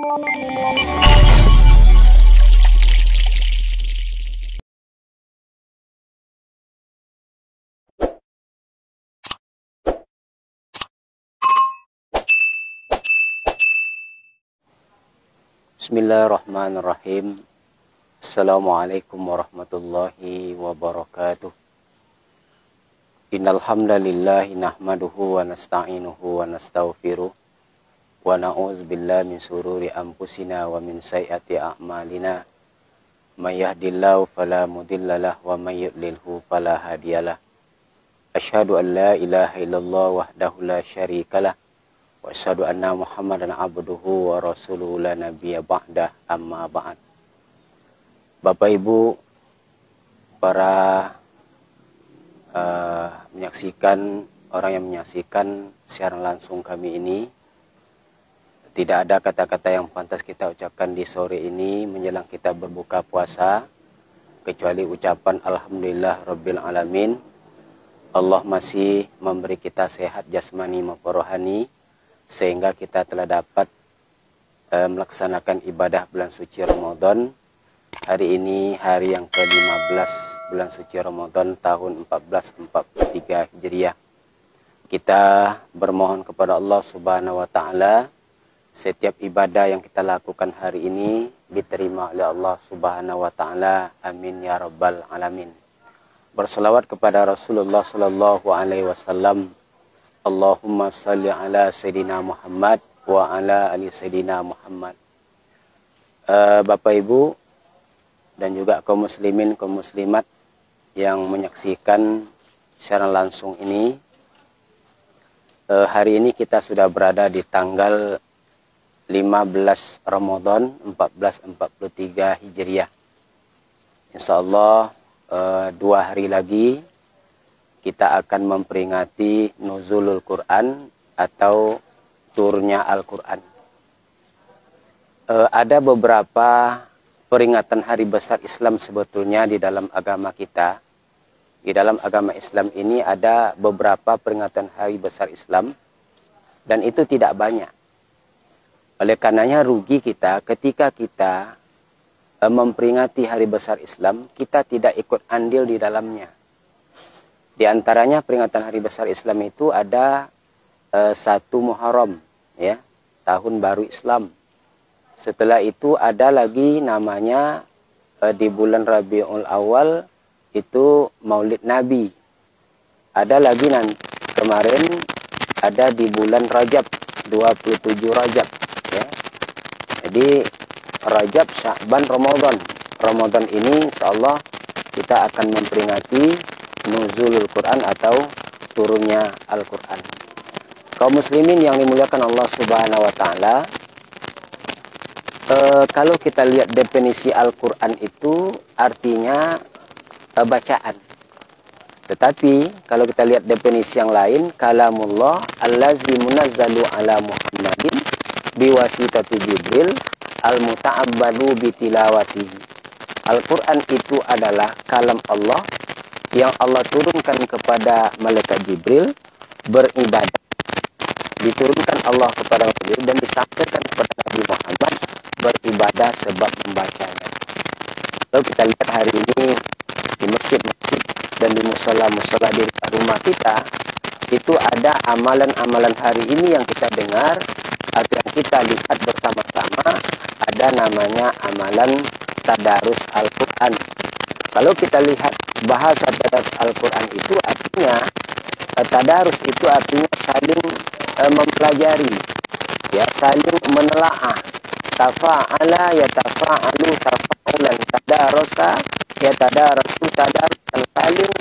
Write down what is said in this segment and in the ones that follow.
Bismillahirrahmanirrahim. Assalamualaikum warahmatullahi wabarakatuh. Innal hamdalillah nahmaduhu wa nasta'inuhu wa nastaghfiruh wa na'udzu billahi min shururi anfusina wa min sayyiati a'malina. May yahdihillahu fala mudhillalah wa may yudlilhu fala hadiyalah. Asyhadu an la ilaha illallah wahdahu la syarikalah wa asyhadu anna Muhammadan abduhu wa rasuluhu la nabiyya ba'dah, amma ba'd. Bapak Ibu, para orang yang menyaksikan siaran langsung kami ini, tidak ada kata-kata yang pantas kita ucapkan di sore ini menjelang kita berbuka puasa kecuali ucapan alhamdulillah rabbil alamin. Allah masih memberi kita sehat jasmani maupun rohani, sehingga kita telah dapat melaksanakan ibadah bulan suci Ramadan. Hari ini hari yang ke-15 bulan suci Ramadan tahun 1443 Hijriah. Kita bermohon kepada Allah Subhanahu wa taala setiap ibadah yang kita lakukan hari ini diterima oleh Allah Subhanahu wa taala. Amin ya rabbal alamin. Berselawat kepada Rasulullah sallallahu alaihi wasallam. Allahumma salli ala Sayyidina Muhammad wa ala ali Sayyidina Muhammad. Bapak Ibu dan juga kaum muslimin, kaum muslimat yang menyaksikan secara langsung ini, hari ini kita sudah berada di tanggal 15 Ramadan 1443 Hijriah. Insya Allah 2 hari lagi kita akan memperingati nuzulul Quran atau turunnya Al-Quran. Ada beberapa peringatan hari besar Islam sebetulnya di dalam agama kita. Di dalam agama Islam ini ada beberapa peringatan hari besar Islam, dan itu tidak banyak. Oleh karenanya rugi kita ketika kita memperingati hari besar Islam, kita tidak ikut andil di dalamnya. Di antaranya peringatan hari besar Islam itu ada 1 Muharram, ya, tahun baru Islam. Setelah itu ada lagi namanya di bulan Rabiul Awal itu Maulid Nabi. Ada lagi nanti kemarin ada di bulan Rajab, 27 Rajab, ya. Jadi Rajab, Sya'ban, Ramadan. Ramadan ini insyaallah kita akan memperingati nuzulul Quran atau turunnya Al-Quran. Kaum muslimin yang dimuliakan Allah Subhanahu wa taala, kalau kita lihat definisi Al-Quran itu artinya bacaan. Tetapi kalau kita lihat definisi yang lain, kalamullah allazi munazzalu ala Muhammadin biwasitati Jibril al-muta'abbadu bitilawatihi. Al-Quran itu adalah kalam Allah yang Allah turunkan kepada malaikat Jibril beribadah. Diturunkan Allah kepada Jibril dan disampaikan kepada Nabi Muhammad beribadah sebab membacanya. Kalau kita lihat hari ini di masjid-masjid dan di musola-musola di rumah kita, itu ada amalan-amalan hari ini yang kita dengar atau yang kita lihat bersama-sama, ada namanya amalan tadarus Al-Quran. Kalau kita lihat bahasa tadarus Al-Quran itu artinya, tadarus itu artinya saling mempelajari, ya, saling menelaah. Tafa'ala yatafa'alu tafa'ulan, tadarasa yatadarasu tadarusan, saling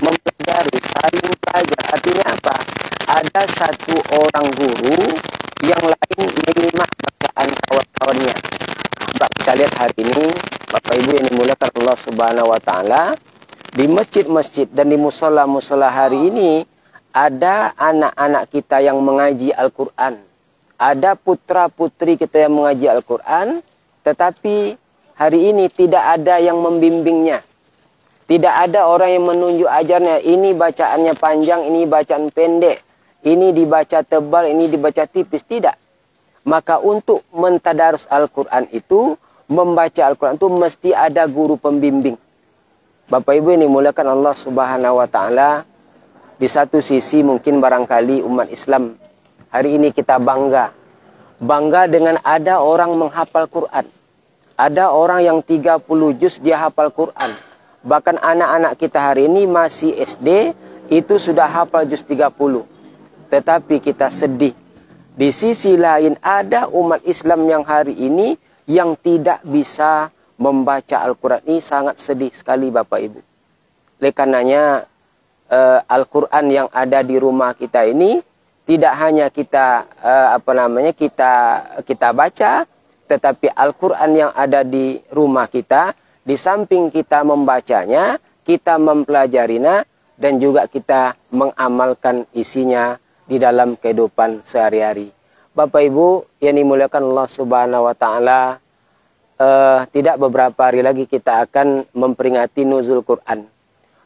mempelajari, saling belajar. Artinya apa? Ada satu orang guru yang lain menyimak bacaan kawan-kawannya. Sebab kita lihat hari ini, Bapak Ibu yang dimuliakan Allah Subhanahu wa taala, di masjid-masjid dan di musola-musola hari ini ada anak-anak kita yang mengaji Al-Quran. Ada putra-putri kita yang mengaji Al-Quran, tetapi hari ini tidak ada yang membimbingnya. Tidak ada orang yang menunjuk ajarnya. Ini bacaannya panjang, ini bacaan pendek. Ini dibaca tebal, ini dibaca tipis. Tidak. Maka untuk mentadarus Al-Quran itu, membaca Al-Quran itu mesti ada guru pembimbing. Bapak Ibu ini muliakan Allah Subhanahu wa taala. Di satu sisi mungkin barangkali umat Islam hari ini kita bangga dengan ada orang menghafal Quran. Ada orang yang 30 juz dia hafal Quran. Bahkan anak-anak kita hari ini masih SD itu sudah hafal juz 30. Tetapi kita sedih. Di sisi lain ada umat Islam yang hari ini yang tidak bisa membaca Al-Quran. Ini sangat sedih sekali Bapak Ibu. Oleh karenanya Al-Quran yang ada di rumah kita ini tidak hanya kita kita baca, tetapi Al-Quran yang ada di rumah kita, di samping kita membacanya, kita mempelajarinya dan juga kita mengamalkan isinya di dalam kehidupan sehari-hari. Bapak Ibu yang dimuliakan Allah Subhanahu wa taala, tidak beberapa hari lagi kita akan memperingati nuzul Quran.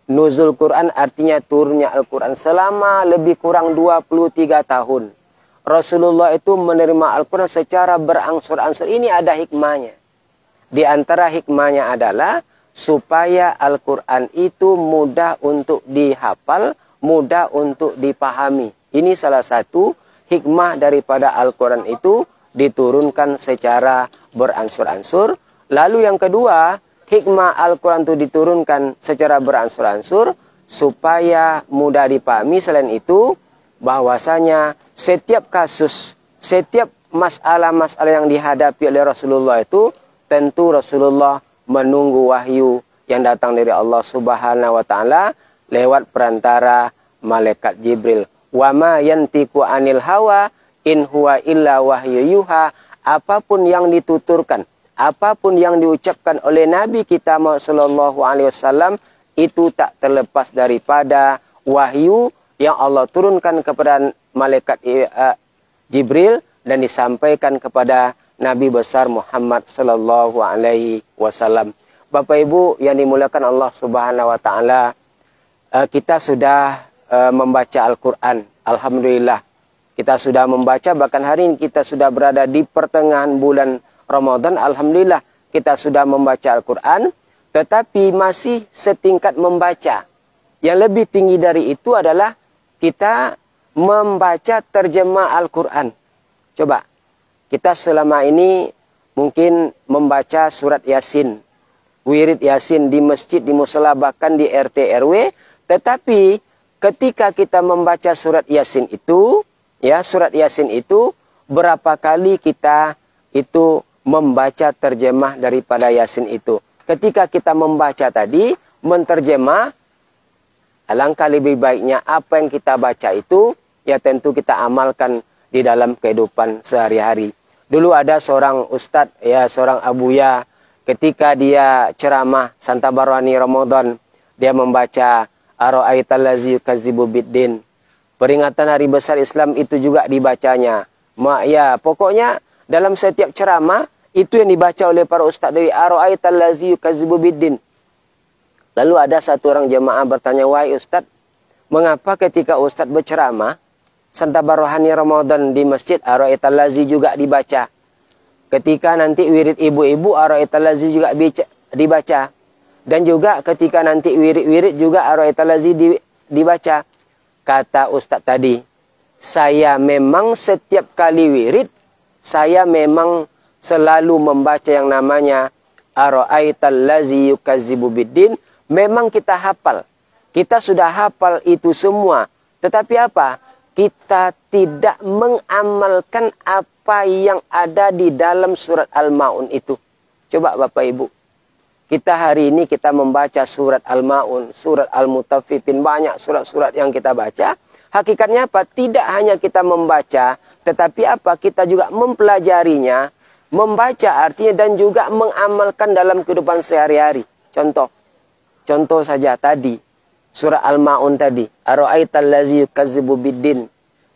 Nuzul Quran artinya turunnya Al-Quran selama lebih kurang 23 tahun. Rasulullah itu menerima Al-Quran secara berangsur-angsur. Ini ada hikmahnya. Di antara hikmahnya adalah supaya Al-Quran itu mudah untuk dihafal, mudah untuk dipahami. Ini salah satu hikmah daripada Al-Quran itu diturunkan secara beransur-ansur. Lalu yang kedua, hikmah Al-Quran itu diturunkan secara beransur-ansur supaya mudah dipahami. Selain itu, bahwasanya setiap kasus, setiap masalah-masalah yang dihadapi oleh Rasulullah itu, tentu Rasulullah menunggu wahyu yang datang dari Allah Subhanahu wa taala lewat perantara malaikat Jibril. Wa ma yantiqu anil hawa in huwa illa wahyu yuha. Apapun yang dituturkan, apapun yang diucapkan oleh Nabi kita Muhammad sallallahu alaihi wasallam itu tak terlepas daripada wahyu yang Allah turunkan kepada malaikat Jibril dan disampaikan kepada Nabi besar Muhammad sallallahu alaihi wasallam. Bapak Ibu yang dimuliakan Allah Subhanahu wa taala, kita sudah membaca Al-Quran. Alhamdulillah. Kita sudah membaca, bahkan hari ini kita sudah berada di pertengahan bulan Ramadan. Alhamdulillah kita sudah membaca Al-Quran. Tetapi masih setingkat membaca. Yang lebih tinggi dari itu adalah kita membaca terjemah Al-Quran. Coba, kita selama ini mungkin membaca surat Yasin, wirid Yasin di masjid, di musala, bahkan di RT RW. Tetapi ketika kita membaca surat Yasin itu, ya surat Yasin itu, berapa kali kita itu membaca terjemah daripada Yasin itu. Ketika kita membaca tadi, menterjemah, alangkah lebih baiknya apa yang kita baca itu, ya tentu kita amalkan di dalam kehidupan sehari-hari. Dulu ada seorang ustadz, ya seorang abuya, ketika dia ceramah Santa Barwani Ramadan, dia membaca Ara'aital ladzi yukadzibu biddin. Peringatan hari besar Islam itu juga dibacanya. Ya, pokoknya dalam setiap ceramah itu yang dibaca oleh para ustaz dari Ara'aital ladzi yukadzibu biddin. Lalu ada satu orang jemaah bertanya, "Wahai ustaz, mengapa ketika ustaz berceramah Santa Barwani Ramadan di masjid Ara'aital ladzi juga dibaca? Ketika nanti wirid ibu-ibu Ara'aital ladzi juga dibaca. Dan juga ketika nanti wirid-wirid juga Ara'aital ladzi dibaca." Kata ustaz tadi, saya memang setiap kali wirid, saya memang selalu membaca yang namanya Ara'aital ladzi yukadzibu biddin. Memang kita hafal. Kita sudah hafal itu semua. Tetapi apa? Kita tidak mengamalkan apa yang ada di dalam surat Al-Ma'un itu. Coba Bapak Ibu. Kita hari ini kita membaca surat Al-Ma'un, surat Al-Mutaffifin, banyak surat-surat yang kita baca. Hakikatnya apa? Tidak hanya kita membaca, tetapi apa? Kita juga mempelajarinya, membaca artinya dan juga mengamalkan dalam kehidupan sehari-hari. Contoh saja tadi, surah Al-Ma'un tadi. Ara'aital ladzi yukadzibu biddin.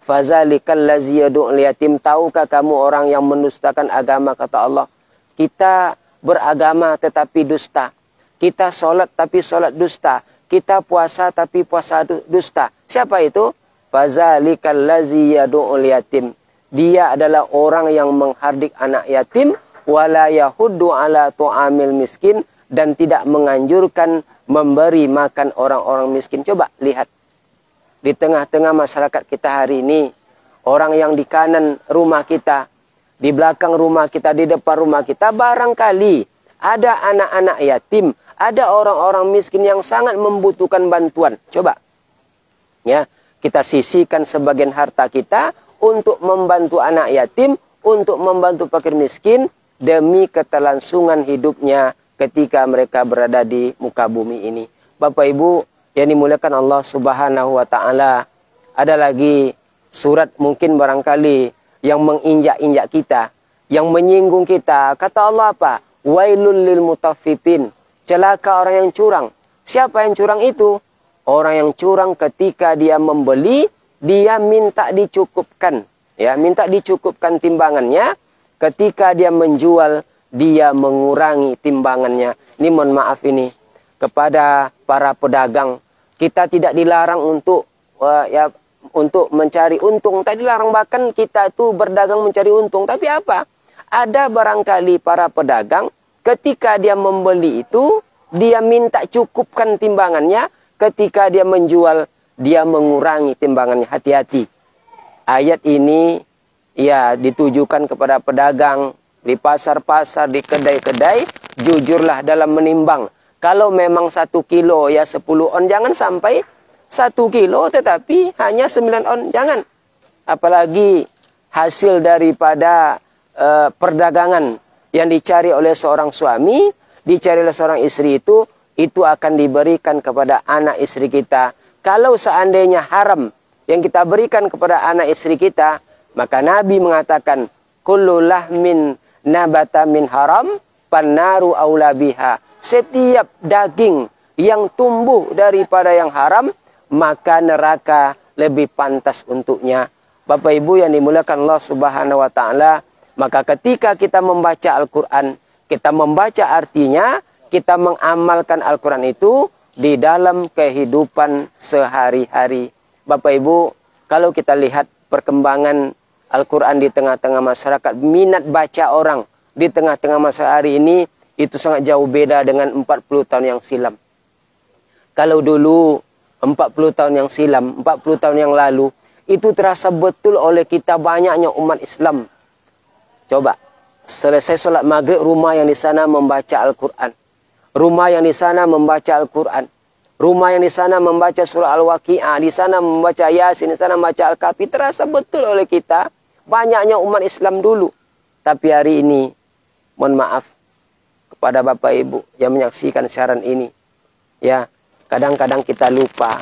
Fazalikal ladzi yad'ul yatim. Tahukah kamu orang yang mendustakan agama, kata Allah. Kita beragama tetapi dusta. Kita sholat tapi sholat dusta. Kita puasa tapi puasa dusta. Siapa itu? Fazalikal ladzi yad'ul yatim. dia adalah orang yang menghardik anak yatim, wala yahuddu ala tu'amil miskin, dan tidak menganjurkan memberi makan orang-orang miskin. Coba lihat. Di tengah-tengah masyarakat kita hari ini, orang yang di kanan rumah kita, di belakang rumah kita, di depan rumah kita, barangkali ada anak-anak yatim, ada orang-orang miskin yang sangat membutuhkan bantuan. Coba. Ya, kita sisihkan sebagian harta kita untuk membantu anak yatim, untuk membantu fakir miskin, demi keterlangsungan hidupnya ketika mereka berada di muka bumi ini. Bapak Ibu yang dimuliakan Allah Subhanahu wa taala, ada lagi surat mungkin barangkali yang menginjak-injak kita, yang menyinggung kita. Kata Allah apa? Wailul lil mutaffifin. Celaka orang yang curang. Siapa yang curang itu? Orang yang curang ketika dia membeli, dia minta dicukupkan. Ya, minta dicukupkan timbangannya. Ketika dia menjual, dia mengurangi timbangannya. Ini mohon maaf ini kepada para pedagang. Kita tidak dilarang untuk untuk mencari untung. Tak dilarang, bahkan kita itu berdagang mencari untung. Tapi apa? Ada barangkali para pedagang ketika dia membeli itu, dia minta cukupkan timbangannya. Ketika dia menjual, dia mengurangi timbangannya. Hati-hati. Ayat ini ya ditujukan kepada pedagang di pasar-pasar, di kedai-kedai. Jujurlah dalam menimbang. Kalau memang 1 kilo ya 10 on, jangan sampai 1 kilo tetapi hanya 9 on, jangan. Apalagi hasil daripada perdagangan yang dicari oleh seorang suami, dicari oleh seorang istri itu akan diberikan kepada anak istri kita. Kalau seandainya haram yang kita berikan kepada anak istri kita, maka Nabi mengatakan, kullu lahmin nabata min haram, pannaru aula biha. Setiap daging yang tumbuh daripada yang haram, maka neraka lebih pantas untuknya. Bapak Ibu yang dimuliakan Allah Subhanahu wa taala, maka ketika kita membaca Al-Qur'an, kita membaca artinya, kita mengamalkan Al-Qur'an itu di dalam kehidupan sehari-hari. Bapak Ibu, kalau kita lihat perkembangan Al-Qur'an di tengah-tengah masyarakat, minat baca orang di tengah-tengah masa hari ini, itu sangat jauh beda dengan 40 tahun yang silam. Kalau dulu 40 tahun yang silam, 40 tahun yang lalu, itu terasa betul oleh kita banyaknya umat Islam. Coba, selesai sholat maghrib, rumah yang di sana membaca Al-Quran. Rumah yang di sana membaca Al-Quran. Rumah yang di sana membaca surah Al-Waqi'ah. Di sana membaca Yasin, di sana membaca Al-Kahfi. Terasa betul oleh kita banyaknya umat Islam dulu. Tapi hari ini, mohon maaf kepada Bapak Ibu yang menyaksikan siaran ini. Ya, kadang-kadang kita lupa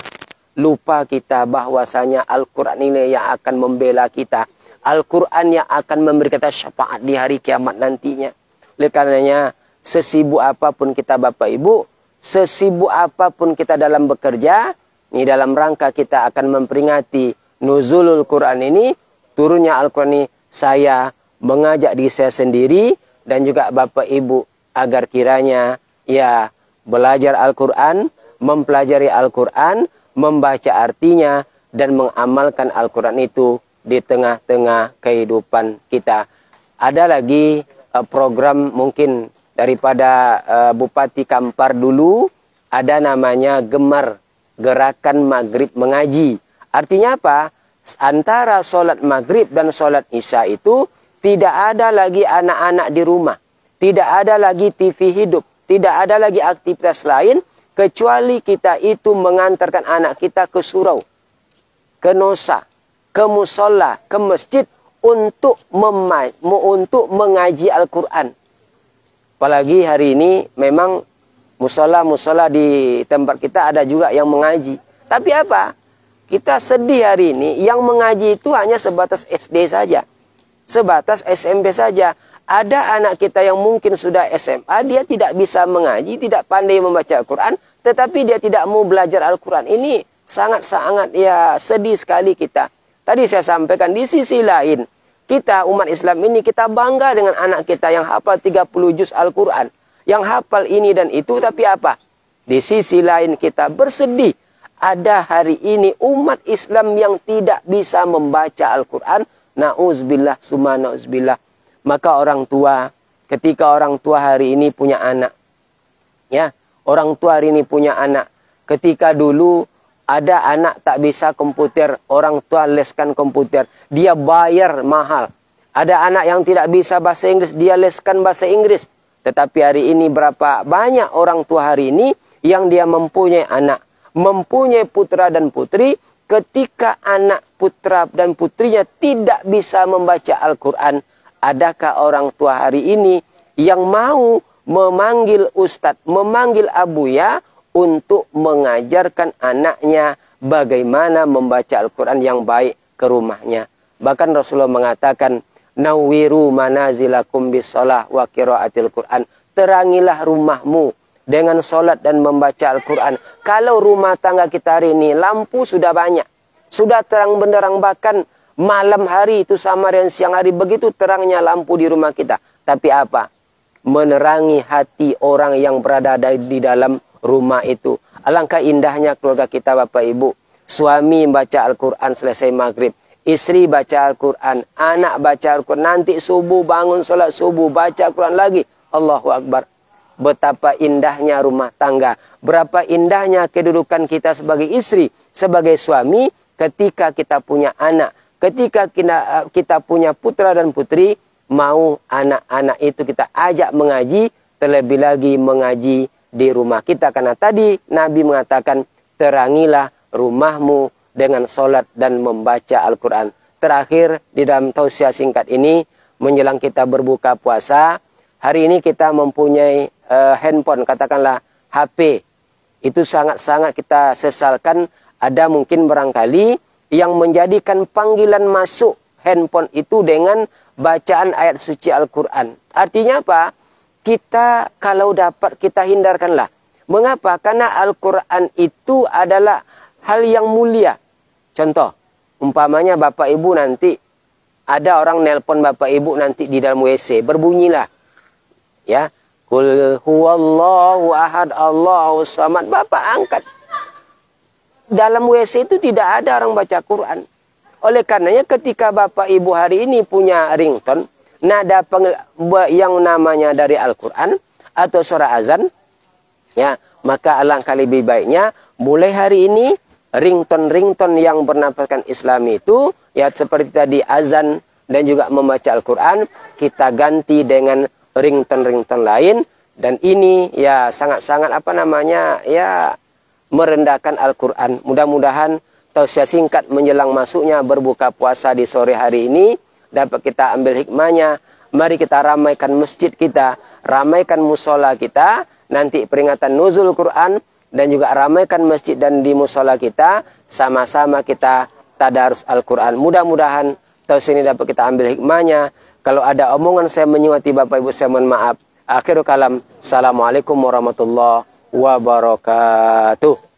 kita bahwasanya Al-Quran ini yang akan membela kita. Al-Quran yang akan memberi kita syafaat di hari kiamat nantinya. Oleh karenanya, sesibuk apapun kita Bapak Ibu, sesibuk apapun kita dalam bekerja, ini dalam rangka kita akan memperingati nuzulul Quran ini, turunnya Al-Quran ini, saya mengajak diri saya sendiri dan juga Bapak Ibu agar kiranya ya belajar Al-Quran, mempelajari Al-Quran, membaca artinya, dan mengamalkan Al-Quran itu di tengah-tengah kehidupan kita. Ada lagi program mungkin daripada Bupati Kampar dulu, ada namanya Gemar, Gerakan Maghrib Mengaji. Artinya apa? Antara sholat maghrib dan sholat isya itu tidak ada lagi anak-anak di rumah. Tidak ada lagi TV hidup. Tidak ada lagi aktivitas lain kecuali kita itu mengantarkan anak kita ke surau, ke nosa, ke musola, ke masjid untuk mengaji Al-Quran. Apalagi hari ini memang musola-musola di tempat kita ada juga yang mengaji. Tapi apa? Kita sedih hari ini yang mengaji itu hanya sebatas SD saja. Sebatas SMP saja. Ada anak kita yang mungkin sudah SMA, dia tidak bisa mengaji, tidak pandai membaca Al-Quran, tetapi dia tidak mau belajar Al-Quran. Ini sangat-sangat ya sedih sekali kita. Tadi saya sampaikan di sisi lain, kita umat Islam ini kita bangga dengan anak kita yang hafal 30 juz Al-Quran. Yang hafal ini dan itu, tapi apa? Di sisi lain kita bersedih. Ada hari ini umat Islam yang tidak bisa membaca Al-Quran, Na'udzubillah, summa na'udzubillah. Maka orang tua, ketika orang tua hari ini punya anak, ya, orang tua hari ini punya anak. Ketika dulu ada anak tak bisa komputer, orang tua leskan komputer, dia bayar mahal. Ada anak yang tidak bisa bahasa Inggris, dia leskan bahasa Inggris. Tetapi hari ini berapa banyak orang tua hari ini yang dia mempunyai anak, mempunyai putra dan putri. Ketika anak putra dan putrinya tidak bisa membaca Al-Quran, adakah orang tua hari ini yang mau memanggil ustadz, memanggil abuya untuk mengajarkan anaknya bagaimana membaca Al-Quran yang baik ke rumahnya? Bahkan Rasulullah mengatakan, Nawwiru manazilakum bisolah wa qiraatil Quran. Terangilah rumahmu dengan solat dan membaca Al-Quran. Kalau rumah tangga kita hari ini lampu sudah banyak, sudah terang benderang, bahkan malam hari itu sama dengan siang hari, begitu terangnya lampu di rumah kita. Tapi apa? Menerangi hati orang yang berada di dalam rumah itu. Alangkah indahnya keluarga kita Bapak Ibu. Suami baca Al-Quran selesai maghrib, istri baca Al-Quran, anak baca Al-Quran, nanti subuh bangun sholat subuh, baca Al-Quran lagi. Allahu Akbar. Betapa indahnya rumah tangga. Berapa indahnya kedudukan kita sebagai istri, sebagai suami, ketika kita punya anak. Ketika kita punya putra dan putri, mau anak-anak itu kita ajak mengaji, terlebih lagi mengaji di rumah kita. Karena tadi Nabi mengatakan, terangilah rumahmu dengan sholat dan membaca Al-Quran. Terakhir, di dalam tausiah singkat ini, menjelang kita berbuka puasa, hari ini kita mempunyai handphone, katakanlah HP. Itu sangat-sangat kita sesalkan. Ada mungkin barangkali yang menjadikan panggilan masuk handphone itu dengan bacaan ayat suci Al-Quran. Artinya apa? Kita kalau dapat kita hindarkanlah. Mengapa? Karena Al-Quran itu adalah hal yang mulia. Contoh, umpamanya Bapak Ibu nanti, ada orang nelpon Bapak Ibu nanti di dalam WC, berbunyilah. Ya, Qul huwallahu ahad, Allahu samad. Bapak angkat. Dalam WC itu tidak ada orang baca Quran. Oleh karenanya ketika Bapak Ibu hari ini punya ringtone, nada yang namanya dari Al-Quran atau suara azan, ya, maka alangkah lebih baiknya mulai hari ini ringtone-ringtone yang bernafaskan Islam itu, ya seperti tadi azan dan juga membaca Al-Quran, kita ganti dengan ringtone-ringtone lain. Dan ini ya sangat-sangat apa namanya, ya merendahkan Al-Quran. Mudah-mudahan tausiah singkat menjelang masuknya berbuka puasa di sore hari ini dapat kita ambil hikmahnya. Mari kita ramaikan masjid kita, ramaikan musola kita, nanti peringatan nuzul Quran, dan juga ramaikan masjid dan di musola kita, sama-sama kita tadarus Al-Quran. Mudah-mudahan tausiah ini dapat kita ambil hikmahnya. Kalau ada omongan saya menyuati Bapak Ibu, saya mohon maaf. Akhirul kalam. Assalamualaikum warahmatullahi wabarakatuh.